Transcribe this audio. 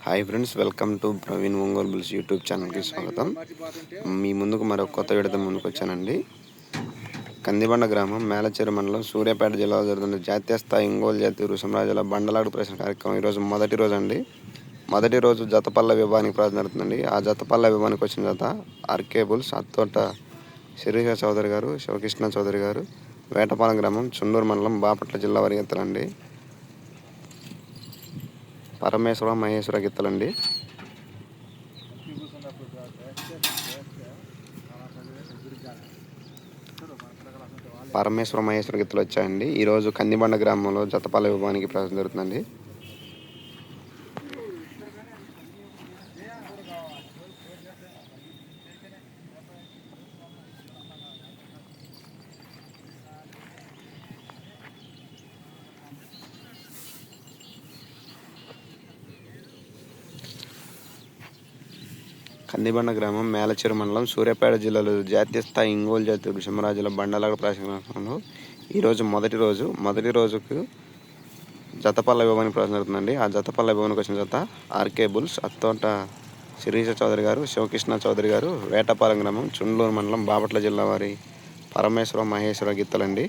Hi friends, welcome to Praveen Ongole bulls YouTube ఛానల్కి స్వాగతం. మీ ముందుకు మరొక కొత్త విడత ముందుకు వచ్చానండి. కందిబండ గ్రామం, మేలచెరు మండలం, సూర్యాపేట జిల్లాలో జరుగుతున్న జాతీయ స్థాయి ఒంగోలు జాతి వృషభరాజుల బండలాడు ప్రదర్శన కార్యక్రమం ఈరోజు మొదటి రోజు అండి. మొదటి రోజు జతపల్ల విభాగానికి ప్రదర్శన జరుగుతుందండి. ఆ జతపల్ల విభాగానికి వచ్చిన జత ఆర్కే బుల్స్, అత్తోట శిరీష చౌదరి గారు, శివకృష్ణ చౌదరి గారు, వేటపాలెం గ్రామం, చుండూరు మండలం, బాపట్ల జిల్లా వారి ఎత్తులండి. పరమేశ్వర మహేశ్వర గిత్తలండి. పరమేశ్వర మహేశ్వర గిత్తలు వచ్చాయండి. ఈరోజు కందిబండ గ్రామంలో జతపాల విభాగానికి ప్రదర్శన జరుగుతుందండి. కందిబండ గ్రామం, మేలచెరు మండలం, సూర్యాపేట జిల్లాలో జాతీయ స్థాయి ఒంగోలు జాతి వృషభరాజుల బండలాడ ప్రదర్శనలో ఈరోజు మొదటి రోజుకు జతపల్ల విభాగానికి ప్రదర్శన జరుగుతుందండి. ఆ జతపల్ల విభాగానికి వచ్చిన జత ఆర్కే బుల్స్, అత్తోట శిరీష చౌదరి గారు, శివకృష్ణ చౌదరి గారు, వేటపాలెం గ్రామం, చుండూరు మండలం, బాపట్ల జిల్లా వారి పరమేశ్వర మహేశ్వర గిత్తలండి.